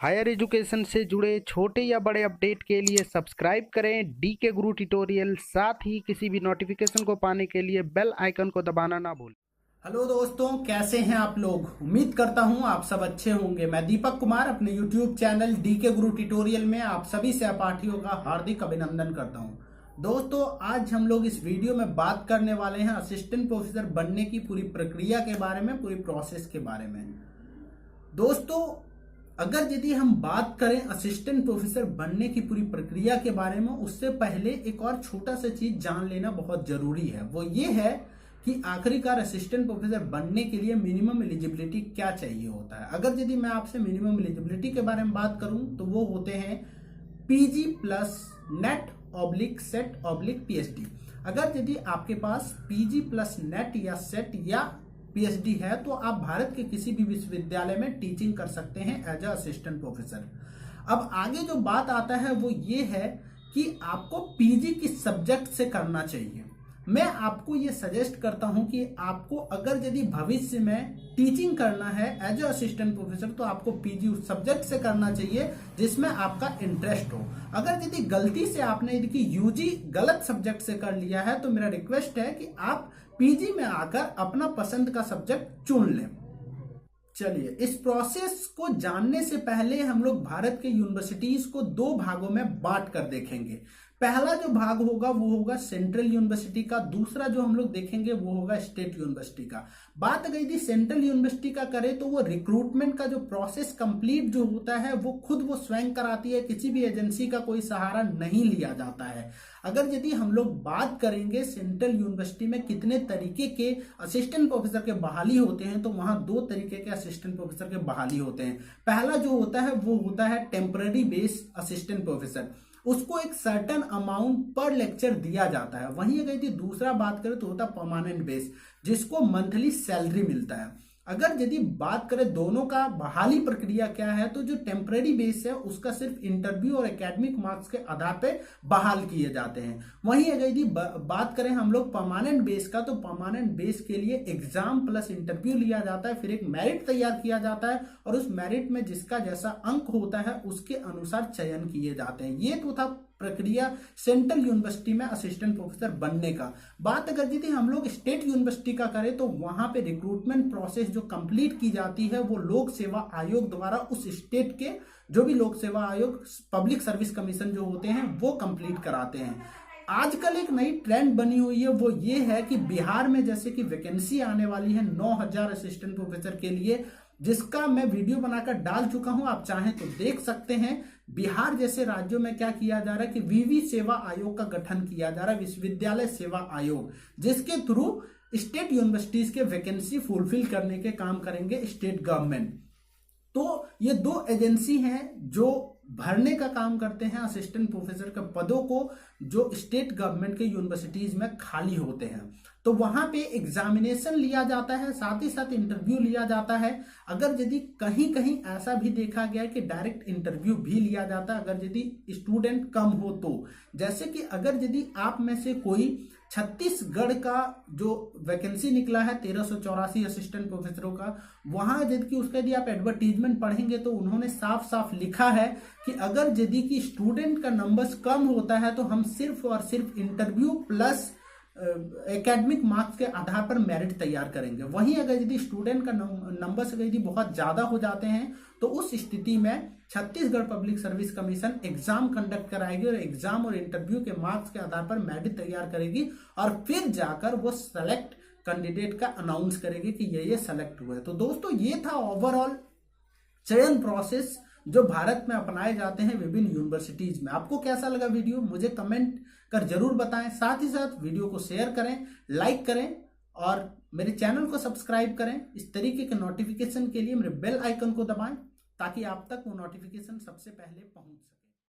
Higher education से जुड़े छोटे या बड़े अपडेट के लिए सब्सक्राइब करें डीके गुरु ट्यूटोरियल। साथ ही किसी भी नोटिफिकेशन को पाने के लिए बेल आइकन को दबाना ना भूलें। हेलो दोस्तों, कैसे हैं आप लोग। उम्मीद करता हूं आप सब अच्छे होंगे। मैं दीपक कुमार अपने यूट्यूब चैनल डीके गुरु ट्यूटोरियल में आप सभी सहपाठियों का हार्दिक अभिनंदन करता हूं। दोस्तों, आज हम लोग इस वीडियो में बात करने वाले हैं असिस्टेंट प्रोफेसर बनने की पूरी प्रक्रिया के बारे में, पूरी प्रोसेस के बारे में। दोस्तों, अगर यदि हम बात करें असिस्टेंट प्रोफेसर बनने की पूरी प्रक्रिया के बारे में, उससे पहले एक और छोटा सा चीज जान लेना बहुत जरूरी है। वो ये है कि आखिरकार असिस्टेंट प्रोफेसर बनने के लिए मिनिमम एलिजिबिलिटी क्या चाहिए होता है। अगर यदि मैं आपसे मिनिमम एलिजिबिलिटी के बारे में बात करूं तो वो होते हैं PG plus net oblique set oblique PhD. अगर यदि आपके पास पीजी प्लस नेट या सेट या पीएचडी है तो आप भारत के किसी भी विश्वविद्यालय में टीचिंग कर सकते हैं एज अ असिस्टेंट प्रोफेसर। अब आगे जो बात आता है वो ये है कि आपको पीजी किस सब्जेक्ट से करना चाहिए। मैं आपको ये सजेस्ट करता हूं कि आपको अगर यदि भविष्य में टीचिंग करना है एज अ असिस्टेंट प्रोफेसर तो आपको पीजी उस सब्जेक्ट से करना चाहिए जिसमें आपका इंटरेस्ट हो। अगर यदि गलती से आपने यदि यूजी गलत सब्जेक्ट से कर लिया है तो मेरा रिक्वेस्ट है कि आप पीजी में आकर अपना पसंद का सब्जेक्ट चुन लें। चलिए, इस प्रोसेस को जानने से पहले हम लोग भारत के यूनिवर्सिटीज को दो भागों में बांट कर देखेंगे। पहला जो भाग होगा वो होगा सेंट्रल यूनिवर्सिटी का, दूसरा जो हम लोग देखेंगे वो होगा स्टेट यूनिवर्सिटी का। बात अगर यदि सेंट्रल यूनिवर्सिटी का करें तो वो रिक्रूटमेंट का जो प्रोसेस कंप्लीट जो होता है वो खुद वो स्वयं कराती है, किसी भी एजेंसी का कोई सहारा नहीं लिया जाता है। अगर यदि हम लोग बात करेंगे सेंट्रल यूनिवर्सिटी में कितने तरीके के असिस्टेंट प्रोफेसर के बहाली होते हैं तो वहां दो तरीके के असिस्टेंट प्रोफेसर के बहाली होते हैं। पहला जो होता है वो होता है टेम्पररी बेस असिस्टेंट प्रोफेसर, उसको एक सर्टेन अमाउंट पर लेक्चर दिया जाता है। वहीं अगर यदि दूसरा बात करें तो होता है परमानेंट बेस, जिसको मंथली सैलरी मिलता है। अगर यदि बात करें दोनों का बहाली प्रक्रिया क्या है तो जो टेम्पररी बेस है उसका सिर्फ इंटरव्यू और एकेडमिक मार्क्स के आधार पे बहाल किए जाते हैं। वहीं अगर यदि बात करें हम लोग परमानेंट बेस का तो परमानेंट बेस के लिए एग्जाम प्लस इंटरव्यू लिया जाता है, फिर एक मेरिट तैयार किया जाता है और उस मेरिट में जिसका जैसा अंक होता है उसके अनुसार चयन किए जाते हैं। ये तो था प्रक्रिया सेंट्रल यूनिवर्सिटी में असिस्टेंट प्रोफेसर बनने का। बात अगर यदि हम लोग स्टेट यूनिवर्सिटी का करें तो वहां पे रिक्रूटमेंट प्रोसेस जो कंप्लीट की जाती है वो लोक सेवा आयोग द्वारा उस स्टेट के जो भी लोक सेवा आयोग पब्लिक सर्विस कमीशन जो होते हैं वो कंप्लीट कराते हैं। आजकल एक नई ट्रेंड बनी हुई है, वो ये है कि बिहार में जैसे कि वैकेंसी आने वाली है 9000 असिस्टेंट प्रोफेसर के लिए, जिसका मैं वीडियो बनाकर डाल चुका हूं, आप चाहें तो देख सकते हैं। बिहार जैसे राज्यों में क्या किया जा रहा है कि विवि सेवा आयोग का गठन किया जा रहा है, विश्वविद्यालय सेवा आयोग, जिसके थ्रू स्टेट यूनिवर्सिटीज के वैकेंसी फुलफिल करने के काम करेंगे स्टेट गवर्नमेंट। तो ये दो एजेंसी हैं जो भरने का काम करते हैं असिस्टेंट प्रोफेसर के पदों को जो स्टेट गवर्नमेंट के यूनिवर्सिटीज में खाली होते हैं। तो वहां पे एग्जामिनेशन लिया जाता है, साथ ही साथ इंटरव्यू लिया जाता है। अगर यदि कहीं कहीं ऐसा भी देखा गया है कि डायरेक्ट इंटरव्यू भी लिया जाता है अगर यदि स्टूडेंट कम हो तो। जैसे कि अगर यदि आप में से कोई छत्तीसगढ़ का जो वैकेंसी निकला है 1384 असिस्टेंट प्रोफेसरों का, वहां यदि उसका यदि आप एडवर्टीजमेंट पढ़ेंगे तो उन्होंने साफ साफ लिखा है कि अगर यदि कि स्टूडेंट का नंबर्स कम होता है तो हम सिर्फ और सिर्फ इंटरव्यू प्लस एकेडमिक मार्क्स के आधार पर मेरिट तैयार करेंगे। वहीं अगर यदि स्टूडेंट का नंबर्स अगर यदि बहुत ज्यादा हो जाते हैं तो उस स्थिति में Chhattisgarh public service commission exam conduct कराएगी और एग्जाम और इंटरव्यू के मार्क्स के आधार पर मेरिट तैयार करेगी और फिर जाकर वो सेलेक्ट कैंडिडेट का अनाउंस करेगी कि ये सेलेक्ट हुआ है। तो दोस्तों, ये था ओवरऑल चयन प्रोसेस जो भारत में अपनाए जाते हैं विभिन्न यूनिवर्सिटीज में। आपको कैसा लगा वीडियो मुझे कमेंट कर जरूर बताएं। साथ ही साथ वीडियो को शेयर करें, लाइक करें और मेरे चैनल को सब्सक्राइब करें। इस तरीके के नोटिफिकेशन के लिए मेरे बेल आइकन को दबाएं ताकि आप तक वो नोटिफिकेशन सबसे पहले पहुंच सके।